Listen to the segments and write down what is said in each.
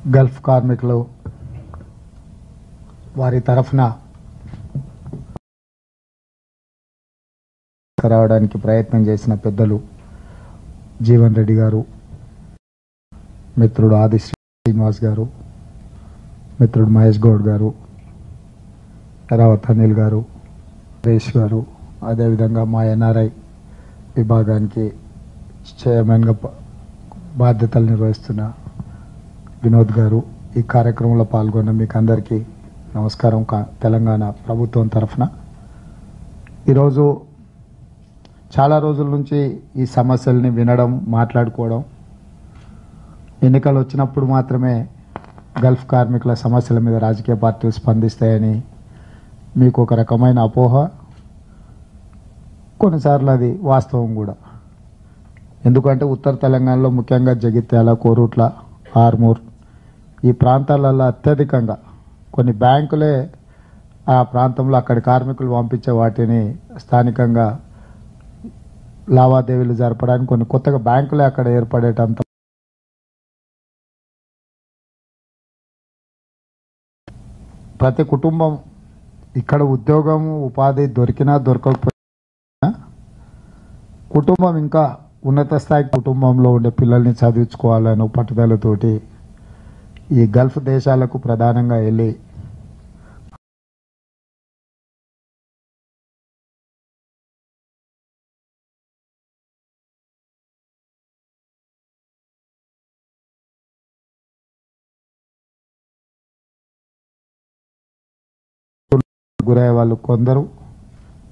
Gulf కార్మికులు వారి తరఫున రావడానికి ప్రయత్నం చేసిన పెద్దలు జీవన్ రెడ్డి గారు, మిత్రుడు ఆది శ్రీనివాస్ గారు, మిత్రుడు మహేష్ గౌడ్ గారు, రావత్ అనిల్ గారు, రేష్ గారు, అదేవిధంగా మా ఎన్ఆర్ఐ విభాగానికి చైర్మన్గా బాధ్యతలు నిర్వహిస్తున్న వినోద్ గారు, ఈ కార్యక్రమంలో పాల్గొన్న మీకు అందరికీ నమస్కారం. తెలంగాణ ప్రభుత్వం తరఫున ఈరోజు చాలా రోజుల నుంచి ఈ సమస్యల్ని వినడం, మాట్లాడుకోవడం, ఎన్నికలు వచ్చినప్పుడు మాత్రమే గల్ఫ్ కార్మికుల సమస్యల మీద రాజకీయ పార్టీలు స్పందిస్తాయని మీకు ఒక రకమైన అపోహ, కొన్నిసార్లు అది వాస్తవం కూడా. ఎందుకంటే ఉత్తర తెలంగాణలో ముఖ్యంగా జగిత్యాల, కోరుట్ల, ఆర్మూర్ ఈ ప్రాంతాలలో అత్యధికంగా కొన్ని బ్యాంకులే ఆ ప్రాంతంలో అక్కడి కార్మికులు పంపించే వాటిని స్థానికంగా లావాదేవీలు జరపడానికి కొన్ని కొత్తగా బ్యాంకులే అక్కడ ఏర్పడేటంత ప్రతి కుటుంబం ఇక్కడ ఉద్యోగం ఉపాధి దొరికినా దొరకకపోయినా కుటుంబం ఇంకా ఉన్నత స్థాయి కుటుంబంలో ఉండే పిల్లల్ని చదివించుకోవాలని పట్టుదలతోటి ఈ గల్ఫ్ దేశాలకు ప్రధానంగా వెళ్ళి గురయ్యే వాళ్ళు కొందరు,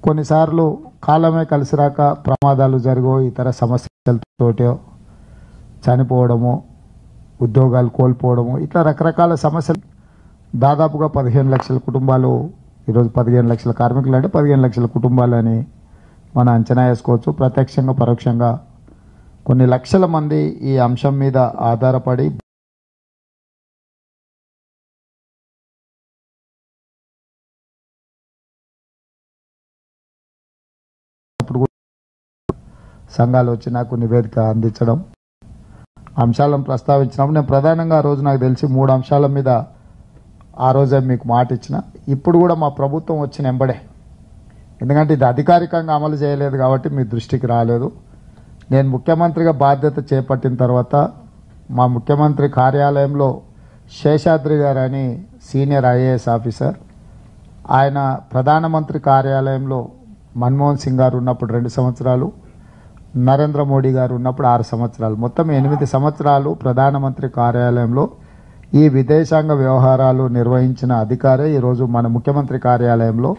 కొన్నిసార్లు కాలమే కలిసి రాక ప్రమాదాలు జరిగో ఇతర సమస్యలతోటో చనిపోవడము, ఉద్యోగాలు కోల్పోవడము, ఇట్లా రకరకాల సమస్యలు. దాదాపుగా 15 లక్షల కుటుంబాలు, ఈరోజు 15 లక్షల కార్మికులు అంటే 15 లక్షల కుటుంబాలని మనం అంచనా వేసుకోవచ్చు. ప్రత్యక్షంగా పరోక్షంగా కొన్ని లక్షల మంది ఈ అంశం మీద ఆధారపడి సంఘాలు వచ్చి నాకు నివేదిక అందించడం, అంశాలను ప్రస్తావించినప్పుడు నేను ప్రధానంగా ఆ రోజు నాకు తెలిసి 3 అంశాల మీద ఆ రోజే మీకు మాట ఇచ్చిన. ఇప్పుడు కూడా మా ప్రభుత్వం వచ్చిన ఎంబడే, ఎందుకంటే ఇది అధికారికంగా అమలు చేయలేదు కాబట్టి మీ దృష్టికి రాలేదు. నేను ముఖ్యమంత్రిగా బాధ్యత చేపట్టిన తర్వాత మా ముఖ్యమంత్రి కార్యాలయంలో శేషాద్రి గారు అని సీనియర్ ఐఏఎస్ ఆఫీసర్, ఆయన ప్రధానమంత్రి కార్యాలయంలో మన్మోహన్ సింగ్ గారు ఉన్నప్పుడు 2 సంవత్సరాలు, నరేంద్ర మోడీ గారు ఉన్నప్పుడు 6 సంవత్సరాలు, మొత్తం 8 సంవత్సరాలు ప్రధానమంత్రి కార్యాలయంలో ఈ విదేశాంగ వ్యవహారాలు నిర్వహించిన అధికారే ఈరోజు మన ముఖ్యమంత్రి కార్యాలయంలో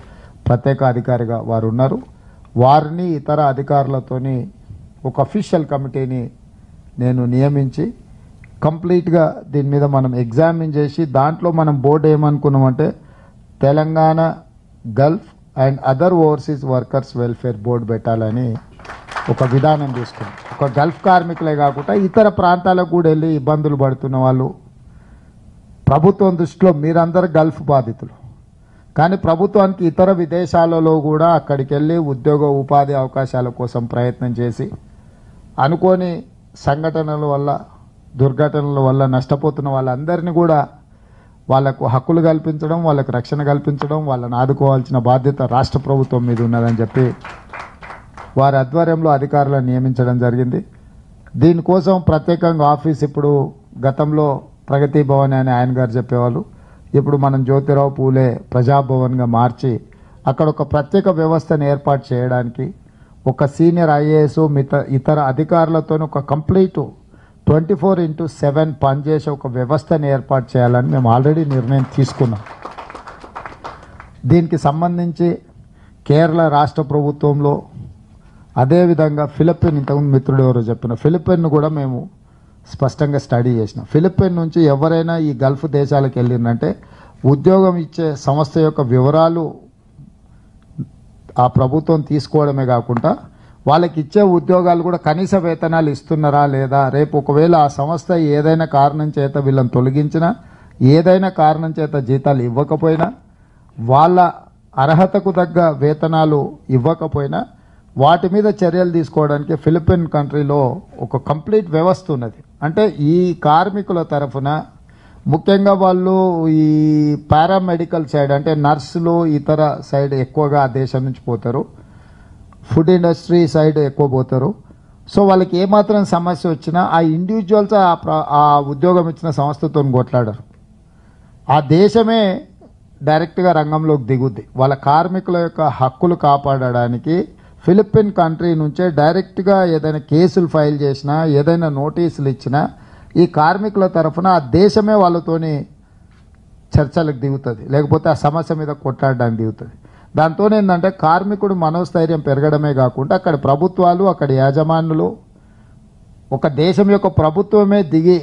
ప్రత్యేక అధికారిగా వారు ఉన్నారు. వారిని ఇతర అధికారులతోని ఒక అఫీషియల్ కమిటీని నేను నియమించి కంప్లీట్గా దీని మీద మనం ఎగ్జామిన్ చేసి దాంట్లో మనం బోర్డు ఏమనుకున్నామంటే Telangana gulf and other overseas workers welfare board పెట్టాలని ఒక విధానం తీసుకున్నాం. ఒక గల్ఫ్ కార్మికులే కాకుండా ఇతర ప్రాంతాలకు కూడా వెళ్ళి ఇబ్బందులు పడుతున్న వాళ్ళు, ప్రభుత్వం దృష్టిలో మీరందరూ గల్ఫ్ బాధితులు, కానీ ప్రభుత్వానికి ఇతర విదేశాలలో కూడా అక్కడికి వెళ్ళి ఉద్యోగ ఉపాధి అవకాశాల కోసం ప్రయత్నం చేసి అనుకోని సంఘటనల వల్ల, దుర్ఘటనల వల్ల నష్టపోతున్న వాళ్ళందరినీ కూడా వాళ్లకు హక్కులు కల్పించడం, వాళ్ళకు రక్షణ కల్పించడం, వాళ్ళని ఆదుకోవాల్సిన బాధ్యత రాష్ట్ర ప్రభుత్వం మీద ఉన్నదని చెప్పి వారి ఆధ్వర్యంలో అధికారులను నియమించడం జరిగింది. దీనికోసం ప్రత్యేకంగా ఆఫీస్, ఇప్పుడు గతంలో ప్రగతి భవన్ అని ఆయన గారు చెప్పేవాళ్ళు, ఇప్పుడు మనం జ్యోతిరావు పూలే ప్రజాభవన్గా మార్చి అక్కడ ఒక ప్రత్యేక వ్యవస్థను ఏర్పాటు చేయడానికి ఒక సీనియర్ ఐఏఎస్ ఇతర అధికారులతో ఒక కంప్లీట్ 24/7 పనిచేసే ఒక వ్యవస్థను ఏర్పాటు చేయాలని మేము ఆల్రెడీ నిర్ణయం తీసుకున్నాం. దీనికి సంబంధించి కేరళ రాష్ట్ర ప్రభుత్వంలో, అదేవిధంగా ఫిలిప్పైన్, ఇంతకుముందు మిత్రుడు ఎవరో చెప్పిన ఫిలిప్పైన్ను కూడా మేము స్పష్టంగా స్టడీ చేసినాం. ఫిలిప్పైన్ నుంచి ఎవరైనా ఈ గల్ఫ్ దేశాలకు వెళ్ళిందంటే ఉద్యోగం ఇచ్చే సంస్థ యొక్క వివరాలు ఆ ప్రభుత్వం తీసుకోవడమే కాకుండా వాళ్ళకి ఇచ్చే ఉద్యోగాలు కూడా కనీస వేతనాలు ఇస్తున్నారా లేదా, రేపు ఒకవేళ ఆ సంస్థ ఏదైనా కారణం చేత వీళ్ళని తొలగించినా, ఏదైనా కారణం చేత జీతాలు ఇవ్వకపోయినా, వాళ్ళ అర్హతకు తగ్గ వేతనాలు ఇవ్వకపోయినా వాటి మీద చర్యలు తీసుకోవడానికి ఫిలిప్పైన్ కంట్రీలో ఒక కంప్లీట్ వ్యవస్థ ఉన్నది. అంటే ఈ కార్మికుల తరఫున ముఖ్యంగా వాళ్ళు ఈ పారామెడికల్ సైడ్ అంటే నర్సులు ఇతర సైడ్ ఎక్కువగా ఆ దేశం నుంచి పోతారు, ఫుడ్ ఇండస్ట్రీ సైడ్ ఎక్కువ పోతారు. సో వాళ్ళకి ఏమాత్రం సమస్య వచ్చినా ఆ ఇండివిజువల్స్ ఆ ఉద్యోగం ఇచ్చిన సంస్థతో కొట్లాడరు. ఆ దేశమే డైరెక్ట్గా రంగంలోకి దిగుద్ది. వాళ్ళ కార్మికుల యొక్క హక్కులు కాపాడడానికి ఫిలిప్పీన్ కంట్రీ నుంచే డైరెక్ట్గా ఏదైనా కేసులు ఫైల్ చేసినా, ఏదైనా నోటీసులు ఇచ్చినా ఈ కార్మికుల తరఫున ఆ దేశమే వాళ్ళతోని చర్చలకు దిగుతుంది, లేకపోతే ఆ సమస్య మీద కొట్లాడడానికి దిగుతుంది. దాంతో ఏంటంటే కార్మికుడు మనోస్థైర్యం పెరగడమే కాకుండా అక్కడ ప్రభుత్వాలు, అక్కడ యాజమానులు, ఒక దేశం యొక్క ప్రభుత్వమే దిగి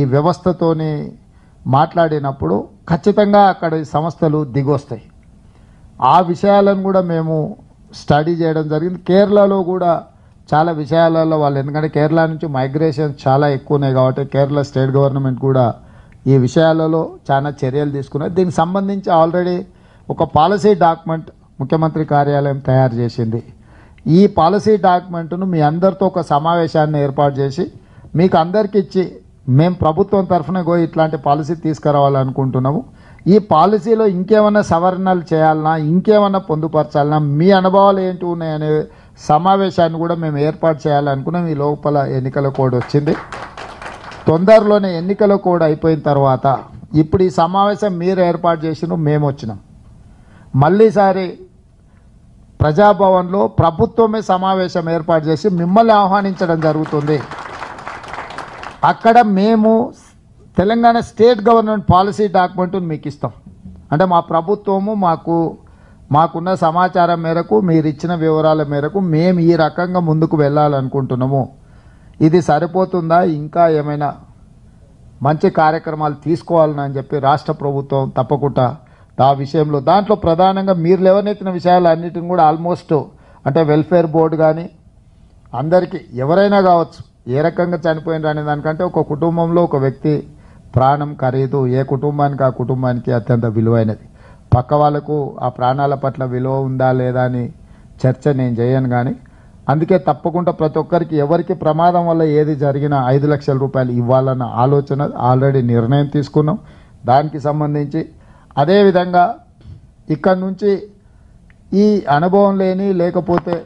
ఈ వ్యవస్థతోని మాట్లాడినప్పుడు ఖచ్చితంగా అక్కడ సంస్థలు దిగొస్తాయి. ఆ విషయాలను కూడా మేము స్టడీ చేయడం జరిగింది. కేరళలో కూడా చాలా విషయాలలో వాళ్ళు, ఎందుకంటే కేరళ నుంచి మైగ్రేషన్ చాలా ఎక్కువ ఉన్నాయి కాబట్టి కేరళ స్టేట్ గవర్నమెంట్ కూడా ఈ విషయాలలో చాలా చర్యలు తీసుకున్నారు. దీనికి సంబంధించి ఆల్రెడీ ఒక పాలసీ డాక్యుమెంట్ ముఖ్యమంత్రి కార్యాలయం తయారు చేసింది. ఈ పాలసీ డాక్యుమెంట్ను మీ అందరితో ఒక సమావేశాన్ని ఏర్పాటు చేసి మీకు అందరికి ఇచ్చి మేము ప్రభుత్వం తరఫున ఇట్లాంటి పాలసీ తీసుకురావాలనుకుంటున్నాము. ఈ పాలసీలో ఇంకేమైనా సవరణలు చేయాలన్నా, ఇంకేమైనా పొందుపరచాలన్నా, మీ అనుభవాలు ఏంటి ఉన్నాయనే సమావేశాన్ని కూడా మేము ఏర్పాటు చేయాలనుకున్నాం. ఈ లోపల ఎన్నికల కోడ్ వచ్చింది. తొందరలోనే ఎన్నికల కోడ్ అయిపోయిన తర్వాత ఇప్పుడు ఈ సమావేశం మీరు ఏర్పాటు చేసిన మేము వచ్చినాం. మళ్ళీసారి ప్రజాభవన్లో ప్రభుత్వమే సమావేశం ఏర్పాటు చేసి మిమ్మల్ని ఆహ్వానించడం జరుగుతుంది. అక్కడ మేము తెలంగాణ స్టేట్ గవర్నమెంట్ పాలసీ డాక్యుమెంట్ను మీకు ఇస్తాం. అంటే మా ప్రభుత్వము మాకున్న సమాచారం మేరకు, మీరు ఇచ్చిన వివరాల మేరకు మేము ఈ రకంగా ముందుకు వెళ్ళాలనుకుంటున్నాము. ఇది సరిపోతుందా, ఇంకా ఏమైనా మంచి కార్యక్రమాలు తీసుకోవాలని చెప్పి రాష్ట్ర ప్రభుత్వం తప్పకుండా ఆ విషయంలో దాంట్లో ప్రధానంగా మీరు లేవనెత్తిన విషయాలు అన్నిటిని కూడా ఆల్మోస్ట్ అంటే వెల్ఫేర్ బోర్డు కానీ అందరికీ ఎవరైనా కావచ్చు ఏ రకంగా చనిపోయినారు అనే దానికంటే ఒక కుటుంబంలో ఒక వ్యక్తి ప్రాణం ఖరీదు ఏ కుటుంబానికి ఆ కుటుంబానికి అత్యంత విలువైనది. పక్క వాళ్ళకు ఆ ప్రాణాల పట్ల విలువ ఉందా లేదా అని చర్చ నేను చేయను. కానీ అందుకే తప్పకుండా ప్రతి ఒక్కరికి ఎవరికి ప్రమాదం వల్ల ఏది జరిగినా 5 లక్షల రూపాయలు ఇవ్వాలన్న ఆలోచన ఆల్రెడీ నిర్ణయం తీసుకున్నాం. దానికి సంబంధించి అదేవిధంగా ఇక్కడ నుంచి ఈ అనుభవం లేని లేకపోతే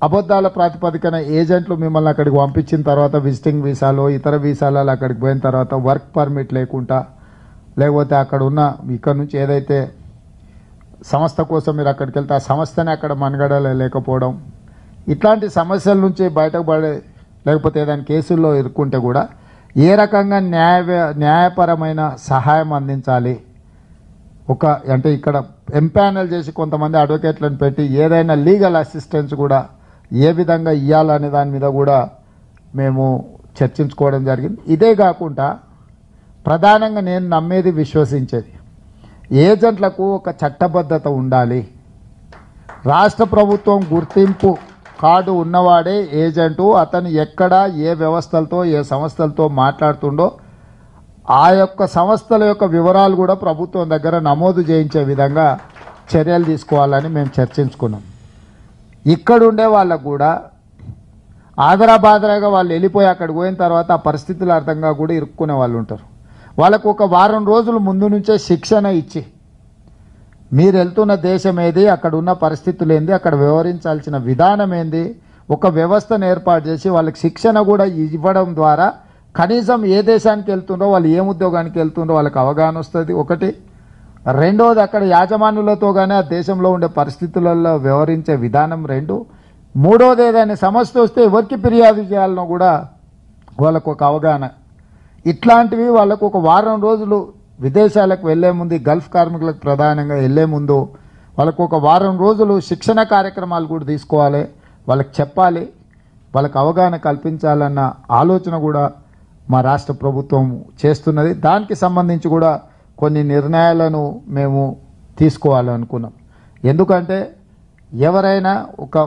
అబద్ధాల ప్రాతిపదికన ఏజెంట్లు మిమ్మల్ని అక్కడికి పంపించిన తర్వాత విజిటింగ్ వీసాలో ఇతర వీసాలలో అక్కడికి పోయిన తర్వాత వర్క్ పర్మిట్ లేకుండా లేకపోతే ఇక్కడ నుంచి ఏదైతే సంస్థ కోసం మీరు అక్కడికి వెళ్తే ఆ సంస్థనే అక్కడ మనుగడలో లేకపోవడం, ఇట్లాంటి సమస్యల నుంచి బయటపడే లేకపోతే ఏదైనా కేసుల్లో ఇరుక్కుంటే కూడా ఏ రకంగా న్యాయపరమైన సహాయం అందించాలి, అంటే ఇక్కడ ఎంపానల్ చేసి కొంతమంది అడ్వకేట్లను పెట్టి ఏదైనా లీగల్ అసిస్టెన్స్ కూడా ఏ విధంగా ఇవ్వాలనే దాని మీద కూడా మేము చర్చించుకోవడం జరిగింది. ఇదే కాకుండా ప్రధానంగా నేను నమ్మేది విశ్వసించేది ఏజెంట్లకు ఒక చట్టబద్ధత ఉండాలి. రాష్ట్ర ప్రభుత్వం గుర్తింపు కార్డు ఉన్నవాడే ఏజెంటు. అతను ఎక్కడ ఏ వ్యవస్థలతో ఏ సంస్థలతో మాట్లాడుతుండో ఆ యొక్క సంస్థల యొక్క వివరాలు కూడా ప్రభుత్వం దగ్గర నమోదు చేయించే విధంగా చర్యలు తీసుకోవాలని మేము చర్చించుకున్నాం. ఇక్కడుండే వాళ్ళకు కూడా ఆదరాబాదరాగా వాళ్ళు వెళ్ళిపోయి అక్కడికి పోయిన తర్వాత ఆ పరిస్థితుల అర్థంగా కూడా ఇరుక్కునే వాళ్ళు ఉంటారు. వాళ్ళకు ఒక వారం రోజుల ముందు నుంచే శిక్షణ ఇచ్చి మీరు వెళ్తున్న దేశం ఏది, అక్కడ ఉన్న పరిస్థితులు ఏంది, అక్కడ వ్యవహరించాల్సిన విధానం ఏంది, ఒక వ్యవస్థను ఏర్పాటు చేసి వాళ్ళకి శిక్షణ కూడా ఇవ్వడం ద్వారా కనీసం ఏ దేశానికి వెళ్తుండో వాళ్ళు ఏ ఉద్యోగానికి వెళ్తుండో వాళ్ళకి అవగాహన వస్తుంది. ఒకటి. రెండోది అక్కడ యాజమానులతో కానీ ఆ దేశంలో ఉండే పరిస్థితులలో వ్యవహరించే విధానం. రెండు. మూడోది ఏదైనా సమస్య వస్తే ఎవరికి ఫిర్యాదు చేయాలనో కూడా వాళ్ళకు ఒక అవగాహన. ఇట్లాంటివి వాళ్ళకు ఒక వారం రోజులు విదేశాలకు వెళ్లే ముందు, గల్ఫ్ కార్మికులకు ప్రధానంగా వెళ్లే ముందు వాళ్ళకు ఒక వారం రోజులు శిక్షణ కార్యక్రమాలు కూడా తీసుకోవాలి, వాళ్ళకి చెప్పాలి, వాళ్ళకి అవగాహన కల్పించాలన్న ఆలోచన కూడా మా రాష్ట్ర ప్రభుత్వం చేస్తున్నది. దానికి సంబంధించి కూడా కొన్ని నిర్ణయాలను మేము తీసుకోవాలనుకున్నాం. ఎందుకంటే ఎవరైనా ఒక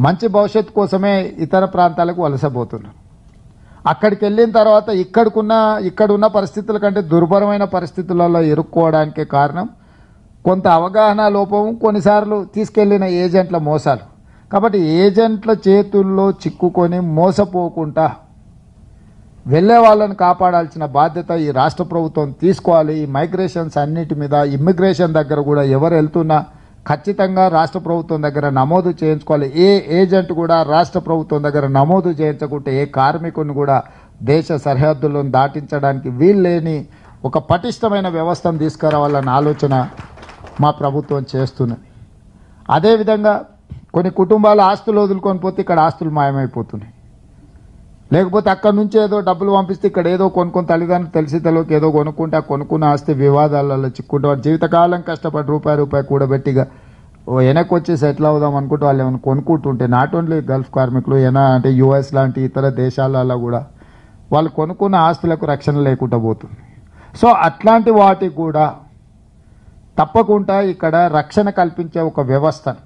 మంచి భవిష్యత్తు కోసమే ఇతర ప్రాంతాలకు వలసపోతున్నారు. అక్కడికి వెళ్ళిన తర్వాత ఇక్కడున్న పరిస్థితుల కంటే దుర్భరమైన పరిస్థితులలో ఇరుక్కోవడానికే కారణం కొంత అవగాహన లోపం, కొన్నిసార్లు తీసుకెళ్లిన ఏజెంట్ల మోసాలు. కాబట్టి ఏజెంట్ల చేతుల్లో చిక్కుకొని మోసపోకుండా వెళ్ళే వాళ్ళని కాపాడాల్సిన బాధ్యత ఈ రాష్ట్ర ప్రభుత్వం తీసుకోవాలి. ఈ మైగ్రేషన్స్ అన్నిటి మీద, ఇమ్మిగ్రేషన్ దగ్గర కూడా ఎవరు వెళ్తున్నా ఖచ్చితంగా రాష్ట్ర ప్రభుత్వం దగ్గర నమోదు చేయించుకోవాలి. ఏ ఏజెంట్ కూడా రాష్ట్ర ప్రభుత్వం దగ్గర నమోదు చేయించకుంటే ఏ కార్మికుని కూడా దేశ సరిహద్దులను దాటించడానికి వీల్లేని ఒక పటిష్టమైన వ్యవస్థను తీసుకురావాలన్న ఆలోచన మా ప్రభుత్వం చేస్తున్నది. అదేవిధంగా కొన్ని కుటుంబాలు ఆస్తులు వదులుకొని పోతే ఇక్కడ ఆస్తులు మాయమైపోతున్నాయి. లేకపోతే అక్కడి నుంచి ఏదో డబ్బులు పంపిస్తే ఇక్కడ ఏదో కొనుక్కొని తల్లిదండ్రులు తెలిసి తెలియక ఏదో కొనుక్కుంటే ఆ కొనుక్కున్న ఆస్తి వివాదాలలో చిక్కుంటే వాళ్ళు జీవితకాలం కష్టపడి రూపాయి కూడబెట్టిగా వెనక్కి వచ్చి సెటిల్ అవుదాం అనుకుంటే వాళ్ళు ఏమైనా కొనుక్కుంటుంటే నాట్ ఓన్లీ గల్ఫ్ కార్మికులు అంటే యుఎస్ లాంటి ఇతర దేశాలలో కూడా వాళ్ళు కొనుక్కున్న ఆస్తులకు రక్షణ లేకుండా పోతుంది. సో అట్లాంటి వాటికి కూడా తప్పకుండా ఇక్కడ రక్షణ కల్పించే ఒక వ్యవస్థను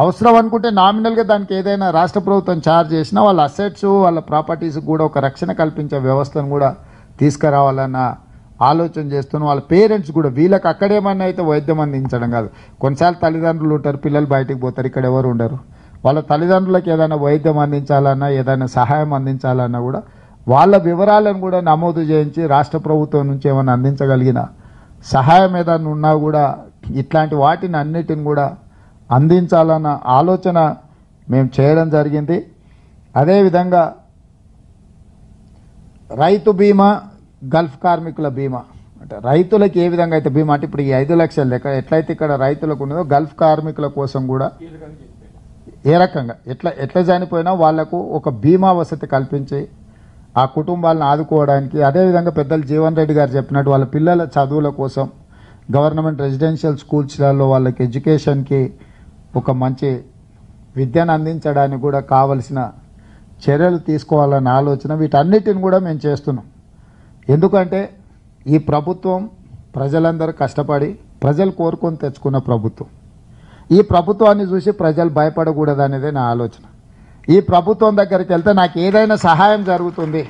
అవసరం అనుకుంటే నామినల్గా దానికి ఏదైనా రాష్ట్ర ప్రభుత్వం ఛార్జ్ చేసినా వాళ్ళ అసెట్స్ వాళ్ళ ప్రాపర్టీస్ కూడా ఒక రక్షణ కల్పించే వ్యవస్థను కూడా తీసుకురావాలన్న ఆలోచన చేస్తున్నాం. వాళ్ళ పేరెంట్స్ కూడా వీళ్ళకి అక్కడేమన్నా అయితే వైద్యం అందించడం కాదు. కొన్నిసార్లు తల్లిదండ్రులు ఉంటారు, పిల్లలు బయటికి పోతారు, ఇక్కడ ఎవరు ఉండరు. వాళ్ళ తల్లిదండ్రులకు ఏదైనా వైద్యం అందించాలన్నా ఏదైనా సహాయం అందించాలన్నా కూడా వాళ్ళ వివరాలను కూడా నమోదు చేయించి రాష్ట్ర ప్రభుత్వం నుంచి ఏమైనా అందించగలిగిన సహాయం ఏదైనా ఉన్నా కూడా ఇట్లాంటి వాటిని అన్నిటిని కూడా అందించాలన్న ఆలోచన మేము చేయడం జరిగింది. అదేవిధంగా రైతు బీమా, గల్ఫ్ కార్మికుల బీమా అంటే రైతులకు ఏ విధంగా అయితే బీమా అంటే ఇప్పుడు ఈ 5 లక్షల లెక్క ఎట్లయితే ఇక్కడ రైతులకు ఉన్నదో గల్ఫ్ కార్మికుల కోసం కూడా ఏ రకంగా ఎట్లా చనిపోయినా వాళ్లకు ఒక బీమా వసతి కల్పించి ఆ కుటుంబాలను ఆదుకోవడానికి, అదేవిధంగా పెద్దలు జీవన్ రెడ్డి గారు చెప్పినట్టు వాళ్ళ పిల్లల చదువుల కోసం గవర్నమెంట్ రెసిడెన్షియల్ స్కూల్స్లలో వాళ్ళకి ఎడ్యుకేషన్కి ఒక మంచి విద్యను అందించడానికి కూడా కావలసిన చర్యలు తీసుకోవాలన్న ఆలోచన వీటన్నిటిని కూడా మేము చేస్తున్నాం. ఎందుకంటే ఈ ప్రభుత్వం ప్రజలందరూ కష్టపడి ప్రజలు కోరుకొని తెచ్చుకున్న ప్రభుత్వం. ఈ ప్రభుత్వాన్ని చూసి ప్రజలు భయపడకూడదు అనేదే నా ఆలోచన. ఈ ప్రభుత్వం దగ్గరికి వెళ్తే నాకు ఏదైనా సహాయం జరుగుతుంది,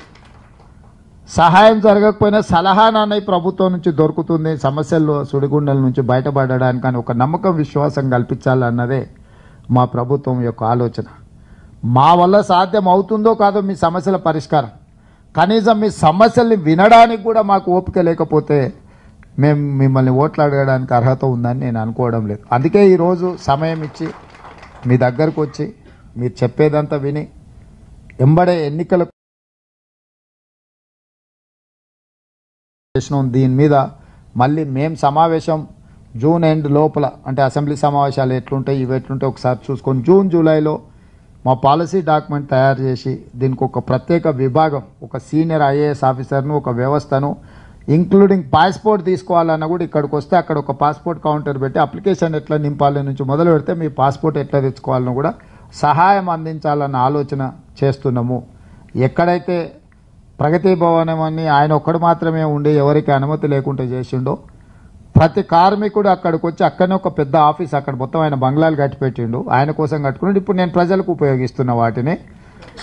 సహాయం జరగకపోయినా సలహా నాన్న ఈ ప్రభుత్వం నుంచి దొరుకుతుంది, సమస్యల్లో సుడిగుండల నుంచి బయటపడడానికి అని ఒక నమ్మకం విశ్వాసం కల్పించాలన్నదే మా ప్రభుత్వం యొక్క ఆలోచన. మా వల్ల సాధ్యం అవుతుందో కాదో మీ సమస్యల పరిష్కారం, కనీసం మీ సమస్యల్ని వినడానికి కూడా మాకు ఓపిక లేకపోతే మేము మిమ్మల్ని ఓట్లు అడగడానికి అర్హత ఉందని నేను అనుకోవడం లేదు. అందుకే ఈరోజు సమయం ఇచ్చి మీ దగ్గరకు వచ్చి మీరు చెప్పేదంతా విని ఎంబడే ఎన్నికల దీని మీద మళ్ళీ మేము సమావేశం జూన్ ఎండ్ లోపల అంటే అసెంబ్లీ సమావేశాలు ఎట్లుంటాయి ఇవి ఎట్లుంటాయి ఒకసారి చూసుకొని జూన్ జూలైలో మా పాలసీ డాక్యుమెంట్ తయారు చేసి దీనికి ఒక ప్రత్యేక విభాగం, ఒక సీనియర్ ఐఏఎస్ ఆఫీసర్ను, ఒక వ్యవస్థను ఇంక్లూడింగ్ పాస్పోర్ట్ తీసుకోవాలన్నా కూడా ఇక్కడికి వస్తే అక్కడ ఒక పాస్పోర్ట్ కౌంటర్ పెట్టి అప్లికేషన్ ఎట్లా నింపాలి నుంచి మొదలు పెడితే మీ పాస్పోర్ట్ ఎట్లా తెచ్చుకోవాలని కూడా సహాయం అందించాలన్న ఆలోచన చేస్తున్నాము. ఎక్కడైతే ప్రగతి భవనం అని ఆయన ఒక్కడు మాత్రమే ఉండి ఎవరికి అనుమతి లేకుండా చేసిండో ప్రతి కార్మికుడు అక్కడికి వచ్చి అక్కడనే ఒక పెద్ద ఆఫీస్ అక్కడ మొత్తం ఆయన బంగ్లాలు కట్టిపెట్టిండు, ఆయన కోసం కట్టుకున్నాడు. ఇప్పుడు నేను ప్రజలకు ఉపయోగిస్తున్న వాటిని.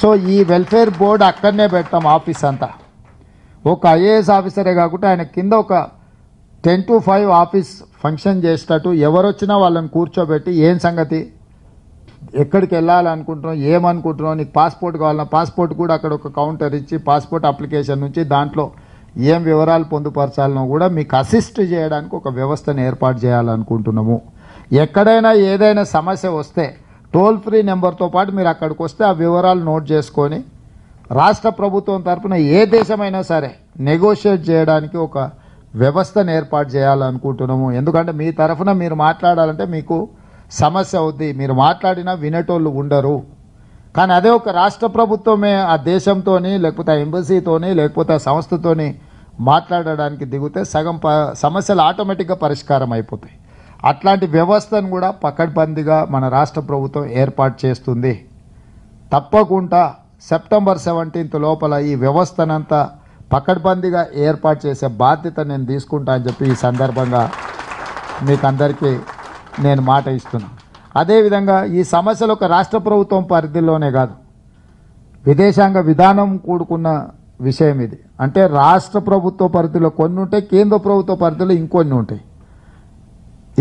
సో ఈ వెల్ఫేర్ బోర్డు అక్కడనే పెడతాం ఆఫీస్ అంతా. ఒక ఐఏఎస్ ఆఫీసరే కాకుండా ఆయన కింద ఒక 10 to 5 ఆఫీస్ ఫంక్షన్ చేసేటట్టు ఎవరు వచ్చినా వాళ్ళని కూర్చోబెట్టి ఏం సంగతి, ఎక్కడికి వెళ్ళాలనుకుంటున్నావు, ఏమనుకుంటున్నావు, నీకు పాస్పోర్ట్ కావాలన్నా పాస్పోర్ట్ కూడా అక్కడ ఒక కౌంటర్ ఇచ్చి పాస్పోర్ట్ అప్లికేషన్ నుంచి దాంట్లో ఏం వివరాలు పొందుపరచాలనో కూడా మీకు అసిస్ట్ చేయడానికి ఒక వ్యవస్థను ఏర్పాటు చేయాలనుకుంటున్నాము. ఎక్కడైనా ఏదైనా సమస్య వస్తే టోల్ ఫ్రీ నెంబర్తో పాటు మీరు అక్కడికి వస్తే ఆ వివరాలు నోట్ చేసుకొని రాష్ట్ర ప్రభుత్వం తరఫున ఏ దేశమైనా సరే నెగోషియేట్ చేయడానికి ఒక వ్యవస్థను ఏర్పాటు చేయాలనుకుంటున్నాము. ఎందుకంటే మీ తరఫున మీరు మాట్లాడాలంటే మీకు సమస్య అవుద్ది, మీరు మాట్లాడినా వినేటోళ్ళు ఉండరు. కానీ అదే ఒక రాష్ట్ర ప్రభుత్వమే ఆ దేశంతోని లేకపోతే ఆ ఎంబసీతోని లేకపోతే ఆ సంస్థతోని మాట్లాడడానికి దిగితే సగం సమస్యలు ఆటోమేటిక్గా పరిష్కారం అయిపోతాయి. అట్లాంటి వ్యవస్థను కూడా పకడ్బందీగా మన రాష్ట్ర ప్రభుత్వం ఏర్పాటు చేస్తుంది. తప్పకుండా సెప్టెంబర్ 17 లోపల ఈ వ్యవస్థనంతా పకడ్బందీగా ఏర్పాటు చేసే బాధ్యత నేను తీసుకుంటా అని చెప్పి ఈ సందర్భంగా మీకు అందరికీ నేను మాట ఇస్తున్నాను. అదేవిధంగా ఈ సమస్యలు ఒక రాష్ట్ర ప్రభుత్వం పరిధిలోనే కాదు, విదేశాంగ విధానం కూడుకున్న విషయం ఇది. అంటే రాష్ట్ర ప్రభుత్వ పరిధిలో కొన్ని ఉంటాయి, కేంద్ర ప్రభుత్వ పరిధిలో ఇంకొన్ని ఉంటాయి.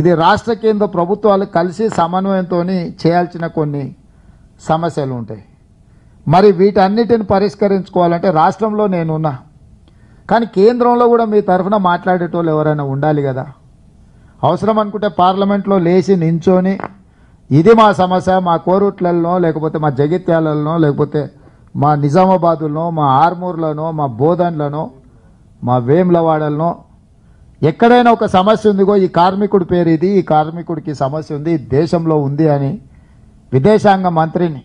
ఇది రాష్ట్ర కేంద్ర ప్రభుత్వాలు కలిసి సమన్వయంతో చేయాల్సిన కొన్ని సమస్యలు ఉంటాయి. మరి వీటన్నిటిని పరిష్కరించుకోవాలంటే రాష్ట్రంలో నేనున్నా, కానీ కేంద్రంలో కూడా మీ తరఫున మాట్లాడేటోళ్ళు ఎవరైనా ఉండాలి కదా. అవసరం అనుకుంటే పార్లమెంట్లో లేచి నించొని ఇది మా సమస్య, మా కోరుట్లలో లేకపోతే మా జగిత్యాలలో లేకపోతే మా నిజామాబాదులో మా ఆర్మూర్లోనో మా బోధన్లోనో మా వేములవాడలనో ఎక్కడైనా ఒక సమస్య ఉందిగో ఈ కార్మికుడి పేరు ఇది, ఈ కార్మికుడికి సమస్య ఉంది, దేశంలో ఉంది అని విదేశాంగ మంత్రిని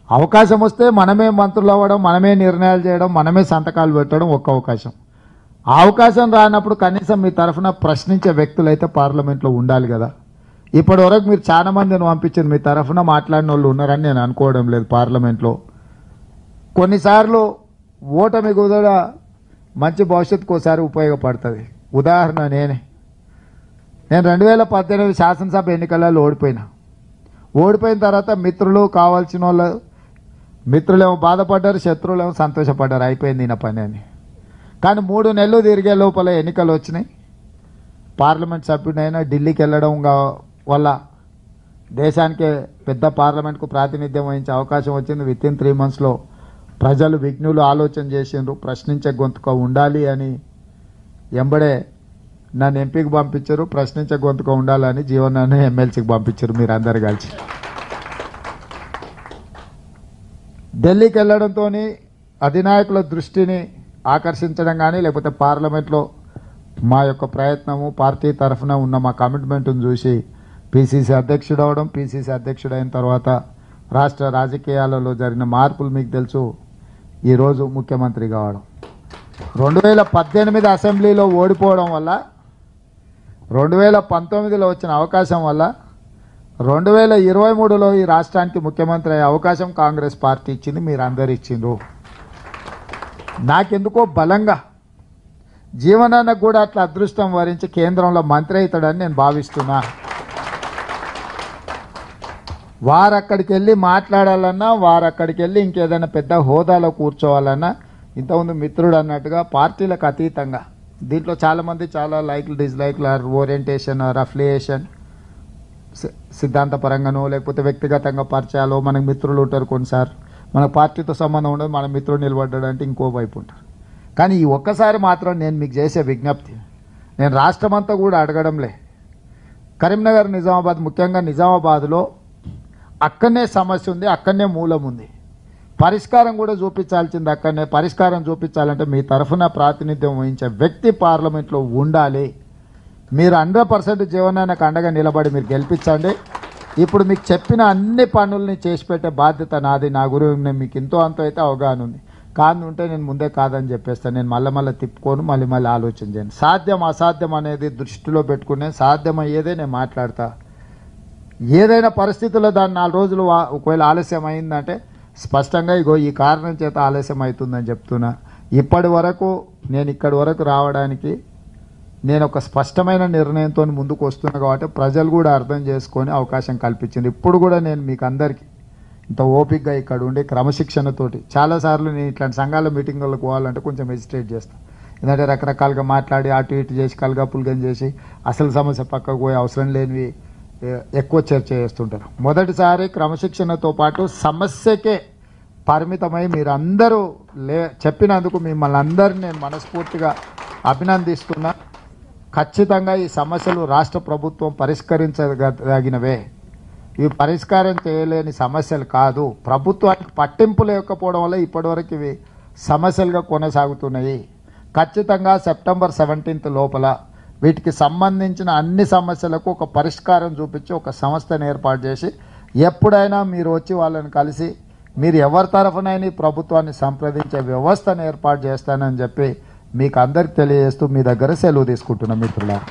అవకాశం వస్తే మనమే మంత్రులు అవ్వడం, మనమే నిర్ణయాలు చేయడం, మనమే సంతకాలు పెట్టడం ఒక్క అవకాశం. ఆ అవకాశం రానప్పుడు కనీసం మీ తరఫున ప్రశ్నించే వ్యక్తులు అయితే పార్లమెంట్లో ఉండాలి కదా. ఇప్పటి వరకు మీరు చాలా మందిని పంపించారు, మీ తరఫున మాట్లాడిన వాళ్ళు ఉన్నారని నేను అనుకోవడం లేదు. పార్లమెంట్లో కొన్నిసార్లు ఓటమి కూడా మంచి భవిష్యత్తుకు ఒకసారి ఉపయోగపడుతుంది. ఉదాహరణ నేను 2018 శాసనసభ ఎన్నికలలో ఓడిపోయిన తర్వాత మిత్రులు కావాల్సిన వాళ్ళు, మిత్రులేమో బాధపడ్డారు, శత్రువులేమో సంతోషపడ్డారు, అయిపోయింది ఈయన పని అని. కానీ 3 నెలలు తిరిగే లోపల ఎన్నికలు వచ్చినాయి. పార్లమెంట్ సభ్యుడైనా ఢిల్లీకి వెళ్ళడం వల్ల దేశానికే పెద్ద పార్లమెంట్కు ప్రాతినిధ్యం వహించే అవకాశం వచ్చింది. వితిన్ 3 monthsలో ప్రజలు విజ్ఞులు ఆలోచన చేసిండ్రు, ప్రశ్నించే గొంతుక ఉండాలి అని ఎంబడే నన్ను ఎంపీకి పంపించారు, ప్రశ్నించే గొంతుక ఉండాలని జీవనాన్ని ఎమ్మెల్సీకి పంపించారు మీరు అందరు కలిసి. ఢిల్లీకి వెళ్ళడంతో అధినాయకుల దృష్టిని ఆకర్షించడం కానీ లేకపోతే పార్లమెంట్లో మా యొక్క ప్రయత్నము పార్టీ తరఫున ఉన్న మా కమిట్మెంట్ను చూసి పిసిసి అధ్యక్షుడు అవడం, పిసిసి అధ్యక్షుడు అయిన తర్వాత రాష్ట్ర రాజకీయాలలో జరిగిన మార్పులు మీకు తెలుసు. ఈరోజు ముఖ్యమంత్రి కావడం, 2018 అసెంబ్లీలో ఓడిపోవడం వల్ల, 2019లో వచ్చిన అవకాశం వల్ల 2023లో ఈ రాష్ట్రానికి ముఖ్యమంత్రి అయ్యే అవకాశం కాంగ్రెస్ పార్టీ ఇచ్చింది, మీరు అందరు ఇచ్చిండ్రు. నాకెందుకో బలంగా జీవనానికి కూడా అట్లా అదృష్టం వరించి కేంద్రంలో మంత్రి అవుతాడని నేను భావిస్తున్నా. వారక్కడికి వెళ్ళి మాట్లాడాలన్నా, వారక్కడికి వెళ్ళి ఇంకేదైనా పెద్ద హోదాలో కూర్చోవాలన్నా, ఇంతకుముందు మిత్రుడు అన్నట్టుగా పార్టీలకు అతీతంగా దీంట్లో చాలామంది చాలా లైక్లు, డిస్లైక్లు, ఓరియంటేషన్, అఫిలియేషన్, సిద్ధాంతపరంగానో లేకపోతే వ్యక్తిగతంగా పరిచయాలు, మనకు మిత్రులు ఉంటారు, కొన్నిసార్లు మన పార్టీతో సంబంధం ఉండదు, మన మిత్రుడు నిలబడ్డాడంటే ఇంకో వైపు ఉంటారు. కానీ ఈ ఒక్కసారి మాత్రం నేను మీకు చేసే విజ్ఞప్తి, నేను రాష్ట్రమంతా కూడా అడగడంలే, కరీంనగర్, నిజామాబాద్, ముఖ్యంగా నిజామాబాద్లో అక్కడనే సమస్య ఉంది, అక్కడనే మూలం ఉంది, పరిష్కారం కూడా చూపించాల్సింది అక్కడనే. పరిష్కారం చూపించాలంటే మీ తరఫున ప్రాతినిధ్యం వహించే వ్యక్తి పార్లమెంట్లో ఉండాలి. మీరు 100% జీవనానికి అండగా నిలబడి మీరు గెలిపించండి. ఇప్పుడు మీకు చెప్పిన అన్ని పనుల్ని చేసి పెట్టే బాధ్యత నాది. నా గురించి మీకు ఎంతో అంత అయితే అవగాహన ఉంది. కాదు ఉంటే నేను ముందే కాదని చెప్పేస్తాను. నేను మళ్ళీ తిప్పుకోను, మళ్ళీ ఆలోచన చేయను. సాధ్యం అసాధ్యం అనేది దృష్టిలో పెట్టుకునే సాధ్యమయ్యేదే నేను మాట్లాడతా. ఏదైనా పరిస్థితుల్లో దాన్ని 4 రోజులు ఒకవేళ ఆలస్యం అయిందంటే స్పష్టంగా ఇగో ఈ కారణం చేత ఆలస్యం అవుతుందని చెప్తున్నా. ఇప్పటి వరకు నేను ఇక్కడి వరకు రావడానికి నేను ఒక స్పష్టమైన నిర్ణయంతో ముందుకు వస్తున్నా కాబట్టి ప్రజలు కూడా అర్థం చేసుకొని అవకాశం కల్పించింది. ఇప్పుడు కూడా నేను మీకు అందరికీ ఇంత ఓపికగా ఇక్కడ ఉండి క్రమశిక్షణతోటి, చాలాసార్లు నేను ఇట్లాంటి సంఘాల మీటింగులకు పోవాలంటే కొంచెం హెజిటేట్ చేస్తాను. ఎందుకంటే రకరకాలుగా మాట్లాడి అటు ఇటు చేసి కలగపులగం చేసి అసలు సమస్య పక్కకు పోయి అవసరం లేనివి ఎక్కువ చర్చ చేస్తుంటారు. మొదటిసారి క్రమశిక్షణతో పాటు సమస్యకే పరిమితమై మీరందరూ చెప్పినందుకు మిమ్మల్ని అందరినీ నేను మనస్ఫూర్తిగా అభినందిస్తున్నా. ఖచ్చితంగా ఈ సమస్యలు రాష్ట్ర ప్రభుత్వం పరిష్కరించదగినవే. ఇవి పరిష్కారం చేయలేని సమస్యలు కాదు. ప్రభుత్వానికి పట్టింపు లేకపోవడం వల్ల ఇప్పటివరకు ఇవి సమస్యలుగా కొనసాగుతున్నాయి. ఖచ్చితంగా సెప్టెంబర్ 17 లోపల వీటికి సంబంధించిన అన్ని సమస్యలకు ఒక పరిష్కారం చూపించి ఒక సంస్థను ఏర్పాటు చేసి ఎప్పుడైనా మీరు వచ్చి వాళ్ళని కలిసి మీరు ఎవరి తరఫునైనా ప్రభుత్వాన్ని సంప్రదించే వ్యవస్థను ఏర్పాటు చేస్తానని చెప్పి మీకు అందరికి తెలియజేస్తూ మీ దగ్గర సెలవు తీసుకుంటున్నాం మిత్రులారా.